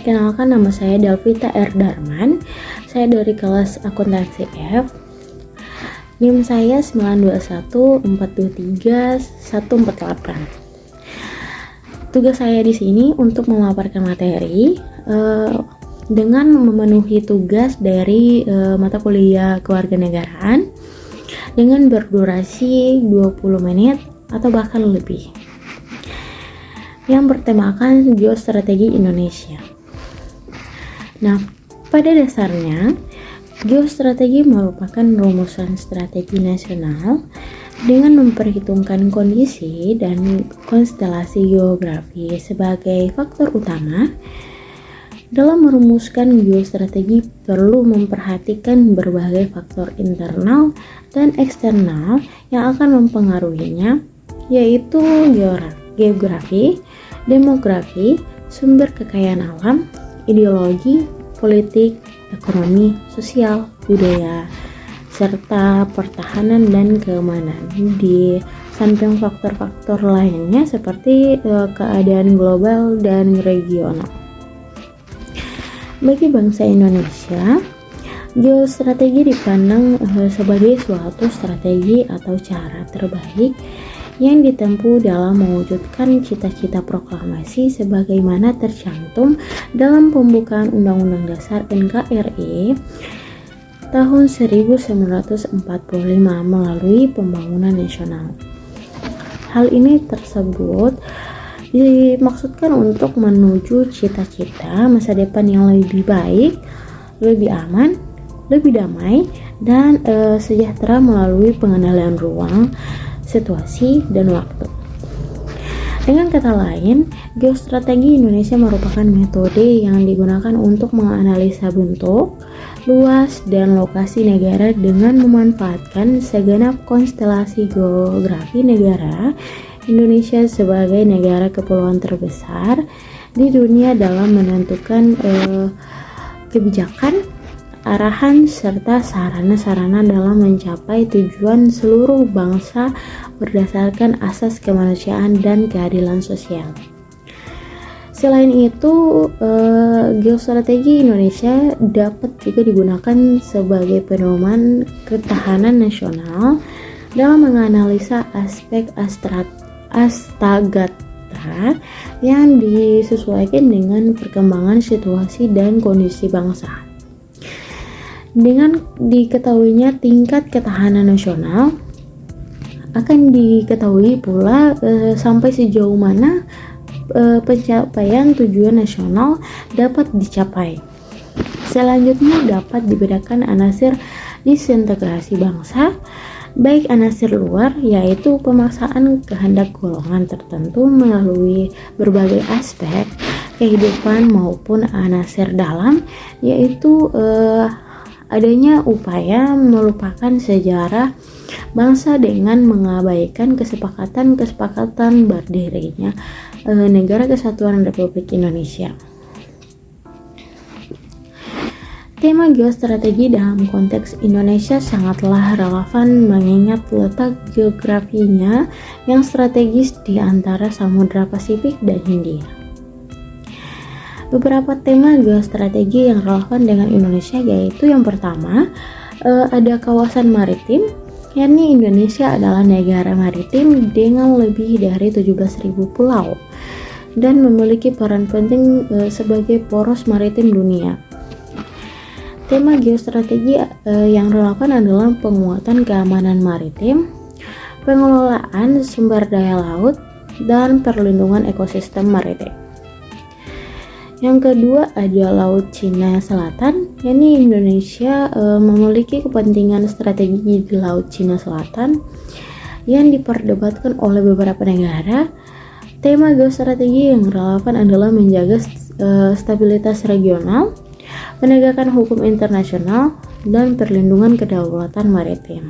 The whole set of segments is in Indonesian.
Perkenalkan, nama saya Delvita R. Darman. Saya dari kelas akuntansi F. NIM saya 921423148. Tugas saya di sini untuk memaparkan materi dengan memenuhi tugas dari mata kuliah kewarganegaraan dengan berdurasi 20 menit atau bahkan lebih, yang bertemakan geostrategi Indonesia. Nah, pada dasarnya, geostrategi merupakan rumusan strategi nasional dengan memperhitungkan kondisi dan konstelasi geografi sebagai faktor utama. Dalam merumuskan geostrategi perlu memperhatikan berbagai faktor internal dan eksternal yang akan mempengaruhinya, yaitu geografi, demografi, sumber kekayaan alam, ideologi, politik, ekonomi, sosial, budaya, serta pertahanan dan keamanan. Di samping faktor-faktor lainnya seperti keadaan global dan regional. Bagi bangsa Indonesia, geostrategi dipandang sebagai suatu strategi atau cara terbaik yang ditempuh dalam mewujudkan cita-cita proklamasi sebagaimana tercantum dalam pembukaan Undang-Undang Dasar NKRI tahun 1945 melalui pembangunan nasional. Hal ini tersebut dimaksudkan untuk menuju cita-cita masa depan yang lebih baik, lebih aman, lebih damai, dan sejahtera melalui pengendalian ruang, situasi, dan waktu. Dengan kata lain, geostrategi Indonesia merupakan metode yang digunakan untuk menganalisa bentuk, luas, dan lokasi negara dengan memanfaatkan segenap konstelasi geografi negara Indonesia sebagai negara kepulauan terbesar di dunia dalam menentukan kebijakan, arahan, serta sarana-sarana dalam mencapai tujuan seluruh bangsa berdasarkan asas kemanusiaan dan keadilan sosial. Selain itu, geostrategi Indonesia dapat juga digunakan sebagai pedoman ketahanan nasional dalam menganalisa aspek astagata yang disesuaikan dengan perkembangan situasi dan kondisi bangsa. Dengan diketahuinya tingkat ketahanan nasional, akan diketahui pula sampai sejauh mana pencapaian tujuan nasional dapat dicapai. Selanjutnya dapat dibedakan anasir disintegrasi bangsa, baik anasir luar, yaitu pemaksaan kehendak golongan tertentu melalui berbagai aspek kehidupan, maupun anasir dalam, yaitu adanya upaya melupakan sejarah bangsa dengan mengabaikan kesepakatan berdirinya Negara Kesatuan Republik Indonesia. Tema geostrategi dalam konteks Indonesia sangatlah relevan mengingat letak geografinya yang strategis di antara Samudra Pasifik dan Hindia. Beberapa tema geostrategi yang relevan dengan Indonesia yaitu yang pertama, ada kawasan maritim, yakni Indonesia adalah negara maritim dengan lebih dari 17.000 pulau dan memiliki peran penting sebagai poros maritim dunia. Tema geostrategi yang relevan adalah penguatan keamanan maritim, pengelolaan sumber daya laut, dan perlindungan ekosistem maritim. Yang kedua ada Laut Cina Selatan, yakni Indonesia memiliki kepentingan strategi di Laut Cina Selatan yang diperdebatkan oleh beberapa negara. Tema geostrategi yang relevan adalah menjaga stabilitas regional, penegakan hukum internasional, dan perlindungan kedaulatan maritim.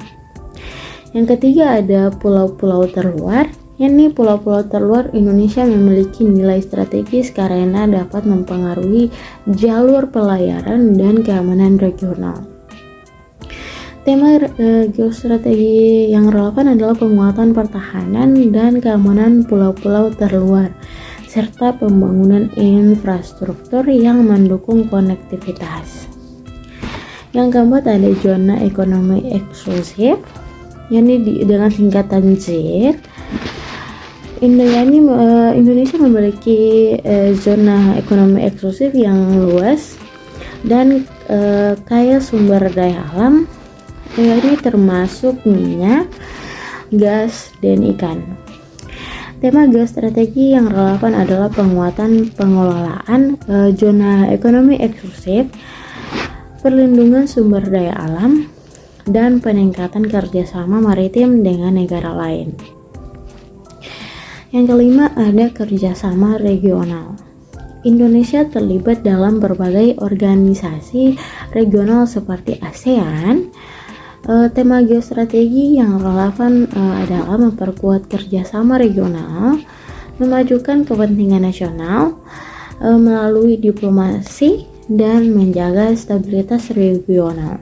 Yang ketiga ada pulau-pulau terluar, yakni pulau-pulau terluar Indonesia memiliki nilai strategis karena dapat mempengaruhi jalur pelayaran dan keamanan regional. Tema geostrategi yang relevan adalah penguatan pertahanan dan keamanan pulau-pulau terluar serta pembangunan infrastruktur yang mendukung konektivitas. Yang keempat ada zona ekonomi eksklusif, yakni dengan singkatan Z. Indonesia memiliki zona ekonomi eksklusif yang luas dan kaya sumber daya alam, ini termasuk minyak, gas, dan ikan. Tema geostrategi yang relevan adalah penguatan pengelolaan zona ekonomi eksklusif, perlindungan sumber daya alam, dan peningkatan kerjasama maritim dengan negara lain. Yang kelima ada kerjasama regional. Indonesia terlibat dalam berbagai organisasi regional seperti ASEAN. Tema geostrategi yang relevan adalah memperkuat kerjasama regional, memajukan kepentingan nasional melalui diplomasi, dan menjaga stabilitas regional.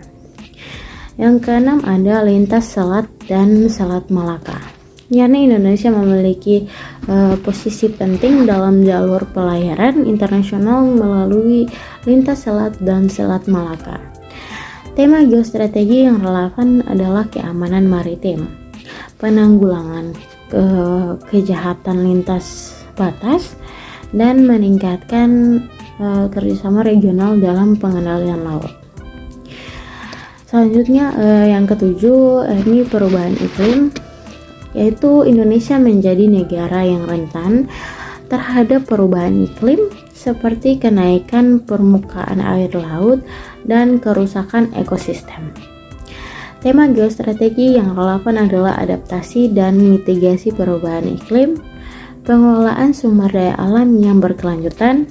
Yang keenam ada lintas selat dan Selat Malaka. Yakni Indonesia memiliki posisi penting dalam jalur pelayaran internasional melalui lintas selat dan Selat Malaka. Tema geostrategi yang relevan adalah keamanan maritim, penanggulangan kejahatan lintas batas, dan meningkatkan kerjasama regional dalam pengendalian laut. Selanjutnya yang ketujuh ini perubahan iklim, yaitu Indonesia menjadi negara yang rentan terhadap perubahan iklim seperti kenaikan permukaan air laut dan kerusakan ekosistem. Tema geostrategi yang relevan adalah adaptasi dan mitigasi perubahan iklim, pengelolaan sumber daya alam yang berkelanjutan,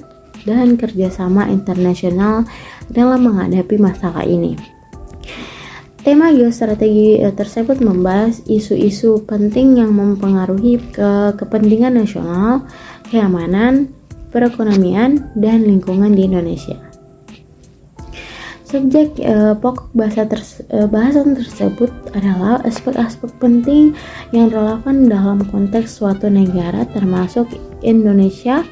dan kerjasama internasional dalam menghadapi masalah ini. Tema geostrategi tersebut membahas isu-isu penting yang mempengaruhi kepentingan nasional, keamanan, perekonomian, dan lingkungan di Indonesia. Subjek pokok bahasan tersebut adalah aspek-aspek penting yang relevan dalam konteks suatu negara termasuk Indonesia.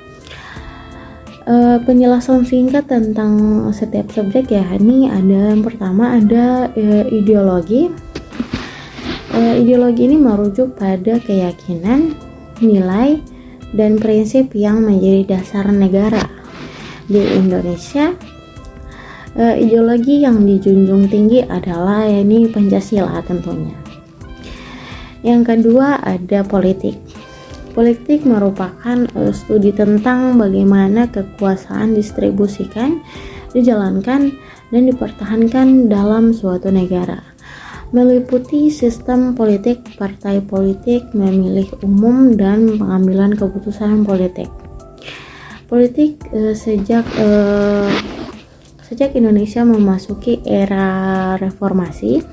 Penjelasan singkat tentang setiap subjek ya, ini ada yang pertama ada ideologi. Ideologi ini merujuk pada keyakinan, nilai, dan prinsip yang menjadi dasar negara. Di Indonesia, ideologi yang dijunjung tinggi adalah yakni Pancasila tentunya. Yang kedua ada politik. Politik merupakan studi tentang bagaimana kekuasaan distribusikan, dijalankan, dan dipertahankan dalam suatu negara. Meliputi sistem politik, partai politik, memilih umum, dan pengambilan keputusan politik. Politik sejak Indonesia memasuki era reformasi,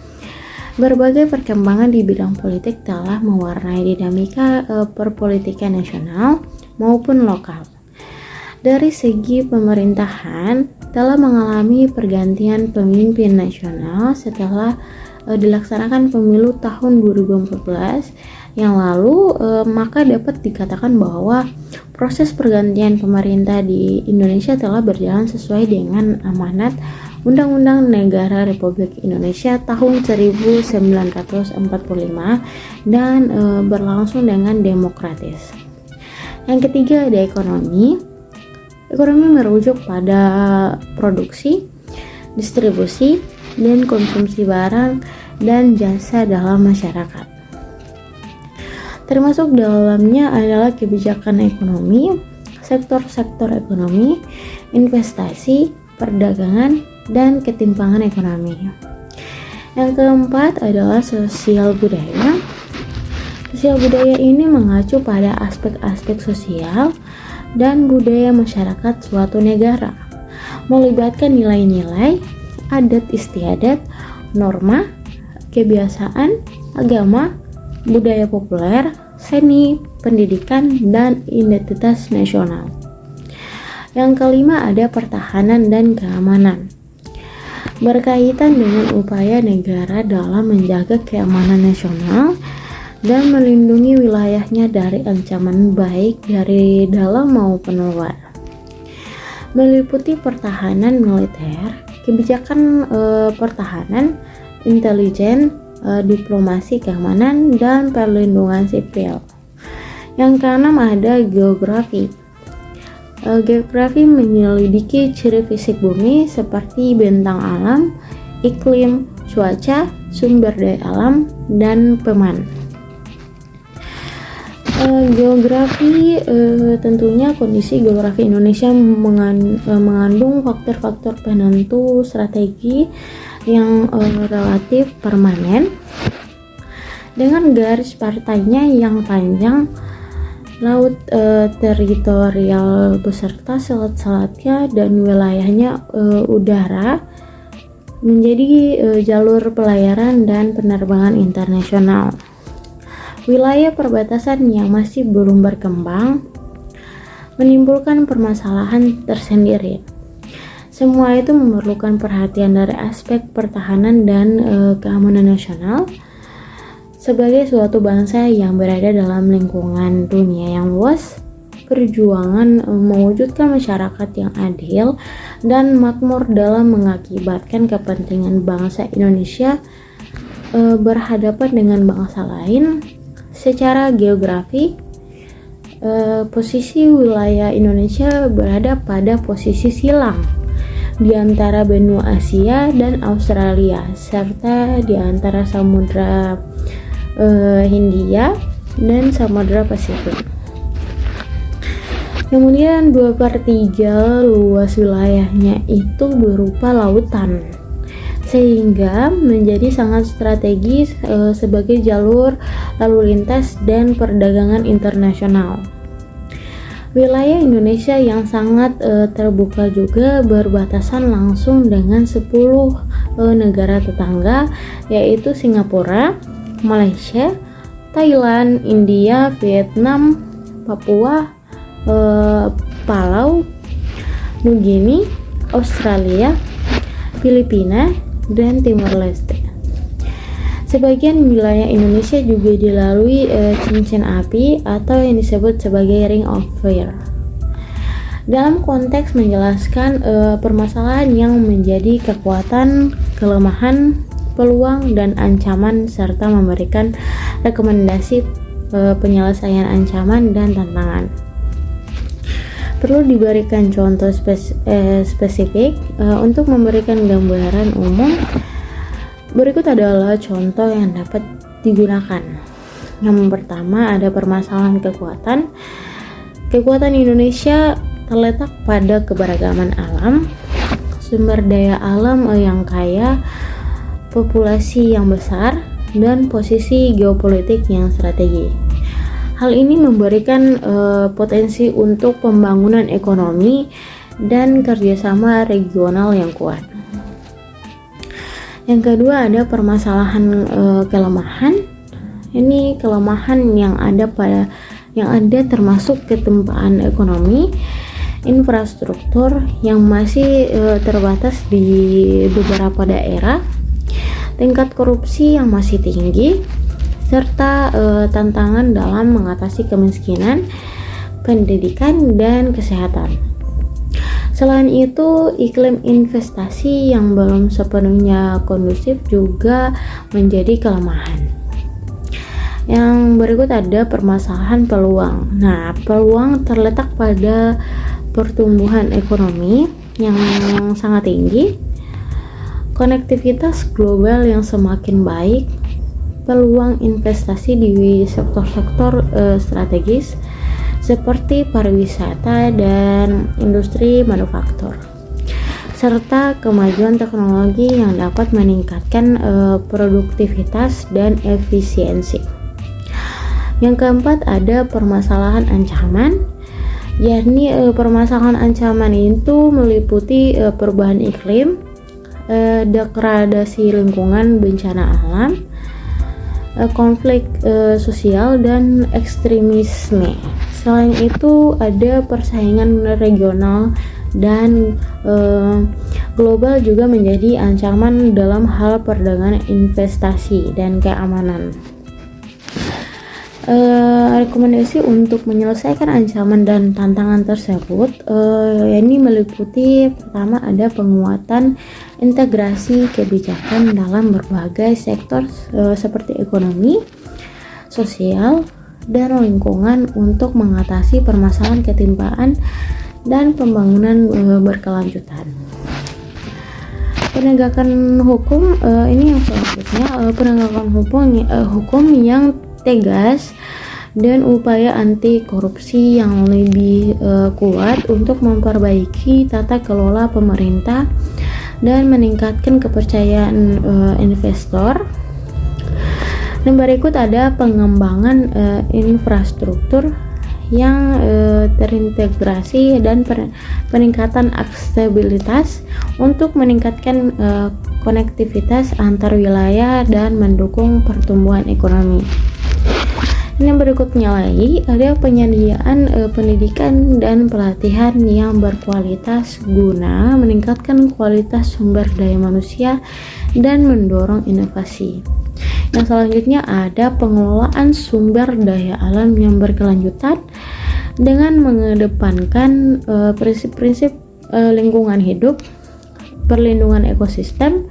berbagai perkembangan di bidang politik telah mewarnai dinamika perpolitikan nasional maupun lokal. Dari segi pemerintahan, telah mengalami pergantian pemimpin nasional setelah dilaksanakan pemilu tahun 2014 yang lalu, maka dapat dikatakan bahwa proses pergantian pemerintah di Indonesia telah berjalan sesuai dengan amanat Undang-Undang Negara Republik Indonesia tahun 1945 dan berlangsung dengan demokratis. Yang ketiga ada ekonomi. Ekonomi merujuk pada produksi, distribusi, dan konsumsi barang dan jasa dalam masyarakat. Termasuk dalamnya adalah kebijakan ekonomi, sektor-sektor ekonomi, investasi, perdagangan, dan ketimpangan ekonomi. Yang keempat adalah sosial budaya. Sosial budaya ini mengacu pada aspek-aspek sosial dan budaya masyarakat suatu negara, melibatkan nilai-nilai, adat istiadat, norma, kebiasaan, agama, budaya populer, seni, pendidikan, dan identitas nasional. Yang kelima ada pertahanan dan keamanan. Berkaitan dengan upaya negara dalam menjaga keamanan nasional dan melindungi wilayahnya dari ancaman baik dari dalam maupun luar. Meliputi pertahanan militer, kebijakan pertahanan, intelijen, diplomasi keamanan, dan perlindungan sipil. Yang keenam ada geografi. Geografi menyelidiki ciri fisik bumi seperti bentang alam, iklim, cuaca, sumber daya alam, dan peman. Geografi, tentunya kondisi geografi Indonesia mengandung faktor-faktor penentu strategi yang relatif permanen dengan garis partainya yang panjang, laut teritorial beserta selat-selatnya dan wilayahnya udara menjadi jalur pelayaran dan penerbangan internasional. Wilayah perbatasan yang masih belum berkembang menimbulkan permasalahan tersendiri. Semua itu memerlukan perhatian dari aspek pertahanan dan keamanan nasional. Sebagai suatu bangsa yang berada dalam lingkungan dunia yang luas, perjuangan mewujudkan masyarakat yang adil dan makmur dalam mengakibatkan kepentingan bangsa Indonesia berhadapan dengan bangsa lain. Secara geografi, posisi wilayah Indonesia berada pada posisi silang di antara benua Asia dan Australia, serta di antara Samudra Hindia dan Samudra Pasifik. Kemudian 2/3 luas wilayahnya itu berupa lautan, sehingga menjadi sangat strategis sebagai jalur lalu lintas dan perdagangan internasional. Wilayah Indonesia yang sangat terbuka juga berbatasan langsung dengan 10 negara tetangga, yaitu Singapura, Malaysia, Thailand, India, Vietnam, Papua, Palau, Nugini, Australia, Filipina, dan Timor Leste. Sebagian wilayah Indonesia juga dilalui cincin api atau yang disebut sebagai Ring of Fire. Dalam konteks menjelaskan permasalahan yang menjadi kekuatan, kelemahan, peluang, dan ancaman, serta memberikan rekomendasi penyelesaian ancaman dan tantangan. Perlu diberikan contoh spesifik untuk memberikan gambaran umum. Berikut adalah contoh yang dapat digunakan. Yang pertama ada permasalahan kekuatan. Kekuatan Indonesia terletak pada keberagaman alam, sumber daya alam yang kaya, populasi yang besar, dan posisi geopolitik yang strategi. Hal ini memberikan potensi untuk pembangunan ekonomi dan kerjasama regional yang kuat. Yang kedua ada permasalahan kelemahan. Ini kelemahan yang ada termasuk ketempaan ekonomi, infrastruktur yang masih terbatas di beberapa daerah, tingkat korupsi yang masih tinggi, serta tantangan dalam mengatasi kemiskinan, pendidikan, dan kesehatan. Selain itu, iklim investasi yang belum sepenuhnya kondusif juga menjadi kelemahan. Yang berikut ada permasalahan peluang. Nah, peluang terletak pada pertumbuhan ekonomi yang sangat tinggi, konektivitas global yang semakin baik, peluang investasi di sektor-sektor strategis seperti pariwisata dan industri manufaktur, serta kemajuan teknologi yang dapat meningkatkan produktivitas dan efisiensi. Yang keempat ada permasalahan ancaman, yakni permasalahan ancaman itu meliputi perubahan iklim, degradasi lingkungan, bencana alam, konflik sosial, dan ekstremisme. Selain itu ada persaingan regional dan global juga menjadi ancaman dalam hal perdagangan, investasi, dan keamanan. Rekomendasi untuk menyelesaikan ancaman dan tantangan tersebut ini meliputi pertama ada penguatan integrasi kebijakan dalam berbagai sektor seperti ekonomi, sosial, dan lingkungan untuk mengatasi permasalahan ketimpangan dan pembangunan berkelanjutan. Penegakan hukum ini yang selanjutnya, penegakan hukum yang tegas dan upaya anti korupsi yang lebih kuat untuk memperbaiki tata kelola pemerintah dan meningkatkan kepercayaan investor. Dan berikut ada pengembangan infrastruktur yang terintegrasi dan peningkatan aksesibilitas untuk meningkatkan konektivitas antar wilayah dan mendukung pertumbuhan ekonomi. Yang berikutnya lagi ada penyediaan pendidikan dan pelatihan yang berkualitas guna meningkatkan kualitas sumber daya manusia dan mendorong inovasi. Yang selanjutnya ada pengelolaan sumber daya alam yang berkelanjutan dengan mengedepankan prinsip-prinsip lingkungan hidup, perlindungan ekosistem,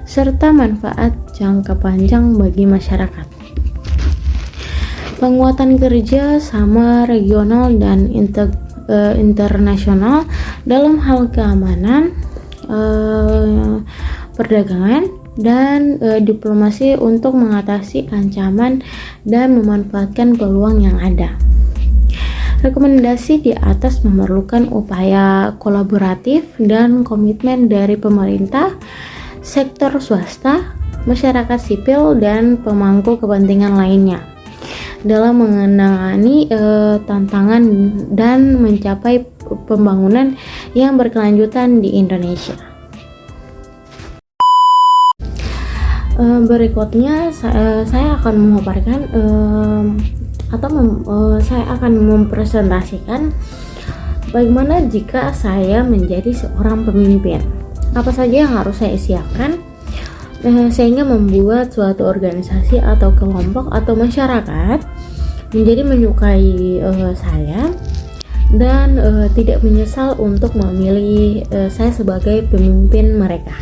serta manfaat jangka panjang bagi masyarakat. Penguatan kerja sama regional dan internasional dalam hal keamanan, perdagangan, dan diplomasi untuk mengatasi ancaman dan memanfaatkan peluang yang ada. Rekomendasi di atas memerlukan upaya kolaboratif dan komitmen dari pemerintah, sektor swasta, masyarakat sipil, dan pemangku kepentingan lainnya dalam menangani tantangan dan mencapai pembangunan yang berkelanjutan di Indonesia. Berikutnya saya akan memaparkan saya akan mempresentasikan bagaimana jika saya menjadi seorang pemimpin. Apa saja yang harus saya siapkan sehingga membuat suatu organisasi atau kelompok atau masyarakat menjadi menyukai saya dan tidak menyesal untuk memilih saya sebagai pemimpin mereka.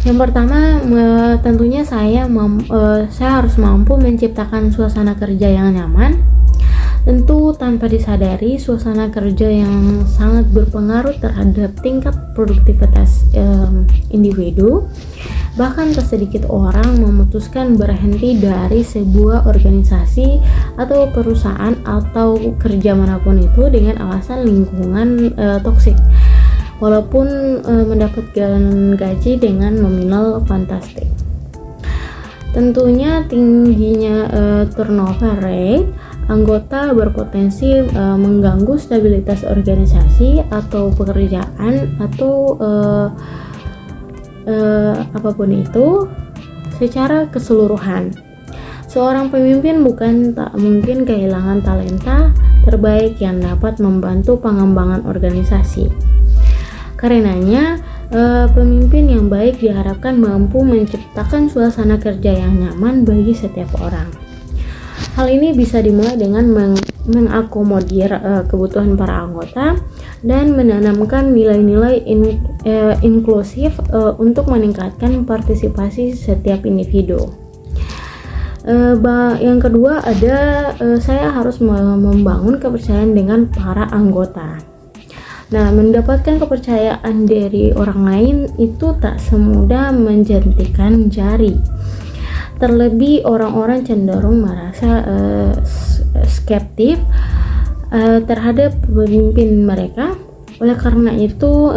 Yang pertama, tentunya saya harus mampu menciptakan suasana kerja yang nyaman. Tentu tanpa disadari, suasana kerja yang sangat berpengaruh terhadap tingkat produktivitas individu. Bahkan tak sedikit orang memutuskan berhenti dari sebuah organisasi atau perusahaan atau kerja manapun itu dengan alasan lingkungan toksik, walaupun mendapatkan gaji dengan nominal fantastik. Tentunya tingginya turnover rate anggota berpotensi mengganggu stabilitas organisasi atau pekerjaan atau apapun itu secara keseluruhan. Seorang pemimpin bukan tak mungkin kehilangan talenta terbaik yang dapat membantu pengembangan organisasi. Karenanya, pemimpin yang baik diharapkan mampu menciptakan suasana kerja yang nyaman bagi setiap orang. Hal ini bisa dimulai dengan mengakomodir kebutuhan para anggota dan menanamkan nilai-nilai inklusif untuk meningkatkan partisipasi setiap individu. Yang kedua saya harus membangun kepercayaan dengan para anggota. Nah, mendapatkan kepercayaan dari orang lain itu tak semudah menjentikan jari. Terlebih orang-orang cenderung merasa skeptis terhadap pemimpin mereka. Oleh karena itu,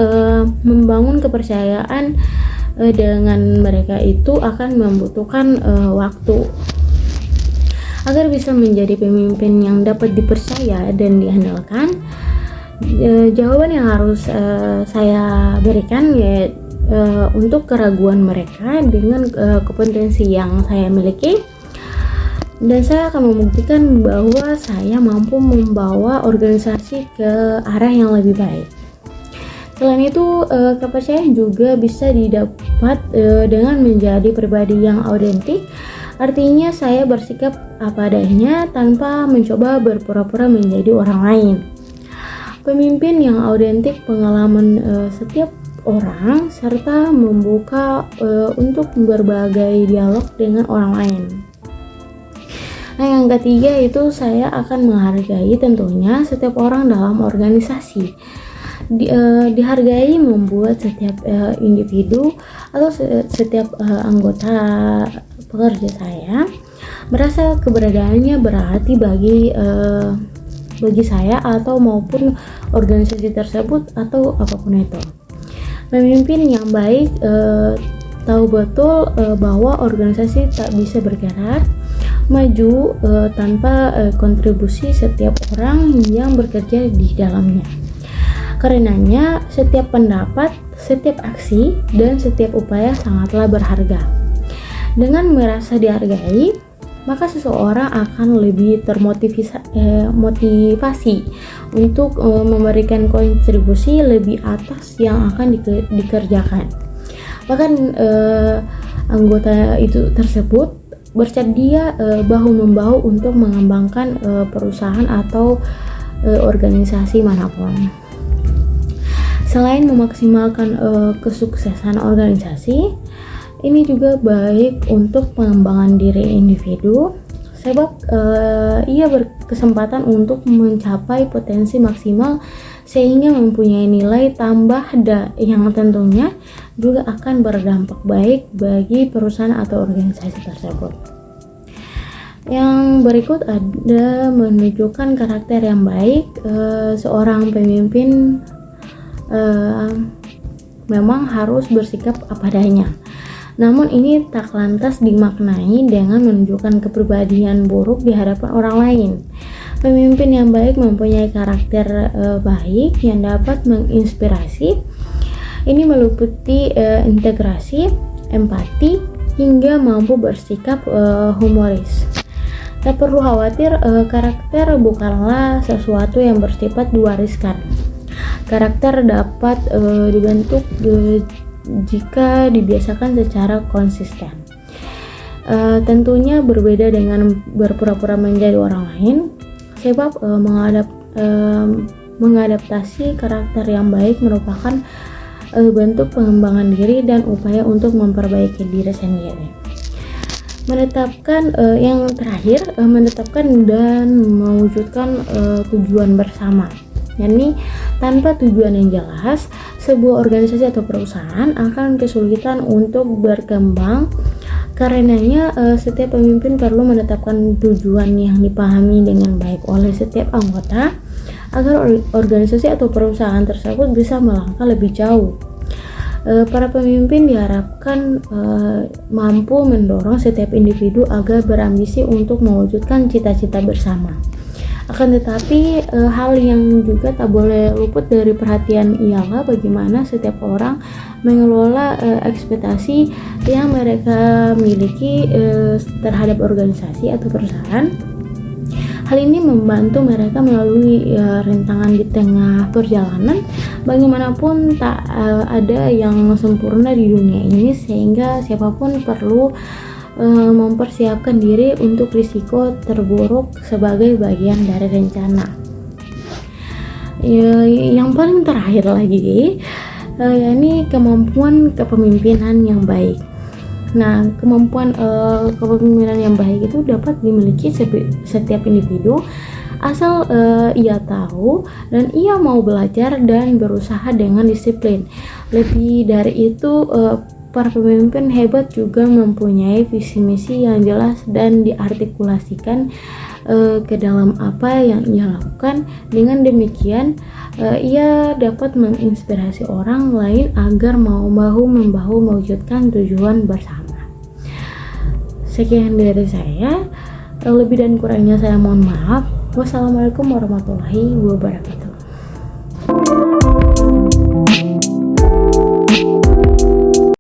membangun kepercayaan dengan mereka itu akan membutuhkan waktu. Agar bisa menjadi pemimpin yang dapat dipercaya dan diandalkan, jawaban yang harus saya berikan yaitu untuk keraguan mereka dengan kompetensi yang saya miliki, dan saya akan membuktikan bahwa saya mampu membawa organisasi ke arah yang lebih baik. Selain itu, kepercayaan juga bisa didapat dengan menjadi pribadi yang autentik Artinya saya bersikap apa adanya tanpa mencoba berpura-pura menjadi orang lain. Pemimpin yang autentik pengalaman setiap orang serta membuka untuk berbagai dialog dengan orang lain. Nah, yang ketiga itu saya akan menghargai tentunya setiap orang dalam organisasi. Dihargai membuat setiap individu atau setiap anggota pekerja saya merasa keberadaannya berarti bagi saya atau maupun organisasi tersebut atau apapun itu. Pemimpin yang baik tahu betul bahwa organisasi tak bisa bergerak maju tanpa kontribusi setiap orang yang bekerja di dalamnya. Karenanya, setiap pendapat, setiap aksi, dan setiap upaya sangatlah berharga. Dengan merasa dihargai, maka seseorang akan lebih termotivasi untuk memberikan kontribusi lebih atas yang akan dikerjakan. Bahkan anggota itu tersebut bersedia bahu-membahu untuk mengembangkan perusahaan atau organisasi manapun. Selain memaksimalkan kesuksesan organisasi, ini juga baik untuk pengembangan diri individu, sebab ia berkesempatan untuk mencapai potensi maksimal sehingga mempunyai nilai tambah yang tentunya juga akan berdampak baik bagi perusahaan atau organisasi tersebut. Yang berikut ada menunjukkan karakter yang baik. Seorang pemimpin memang harus bersikap apa adanya. Namun ini tak lantas dimaknai dengan menunjukkan kepribadian buruk di hadapan orang lain. Pemimpin yang baik mempunyai karakter baik yang dapat menginspirasi. Ini meliputi integrasi, empati, hingga mampu bersikap humoris. Tak perlu khawatir, karakter bukanlah sesuatu yang bersifat diwariskan. Karakter dapat dibentuk jika dibiasakan secara konsisten. Tentunya berbeda dengan berpura-pura menjadi orang lain, sebab mengadaptasi karakter yang baik merupakan bentuk pengembangan diri dan upaya untuk memperbaiki diri sendiri. Yang terakhir, menetapkan dan mewujudkan tujuan bersama. Yani tanpa tujuan yang jelas, sebuah organisasi atau perusahaan akan kesulitan untuk berkembang. Karenanya setiap pemimpin perlu menetapkan tujuan yang dipahami dengan baik oleh setiap anggota agar organisasi atau perusahaan tersebut bisa melangkah lebih jauh. Para pemimpin diharapkan mampu mendorong setiap individu agar berambisi untuk mewujudkan cita-cita bersama. Akan tetapi hal yang juga tak boleh luput dari perhatian ialah bagaimana setiap orang mengelola ekspektasi yang mereka miliki terhadap organisasi atau perusahaan. Hal ini membantu mereka melalui rintangan di tengah perjalanan. Bagaimanapun tak ada yang sempurna di dunia ini, sehingga siapapun perlu mempersiapkan diri untuk risiko terburuk sebagai bagian dari rencana. Yang paling terakhir lagi, yakni kemampuan kepemimpinan yang baik. Nah, kemampuan kepemimpinan yang baik itu dapat dimiliki setiap individu asal ia tahu dan ia mau belajar dan berusaha dengan disiplin. Lebih dari itu, para pemimpin hebat juga mempunyai visi misi yang jelas dan diartikulasikan ke dalam apa yang ia lakukan. Dengan demikian, ia dapat menginspirasi orang lain agar mau bahu-membahu mewujudkan tujuan bersama. Sekian dari saya. Lebih dan kurangnya saya mohon maaf. Wassalamualaikum warahmatullahi wabarakatuh.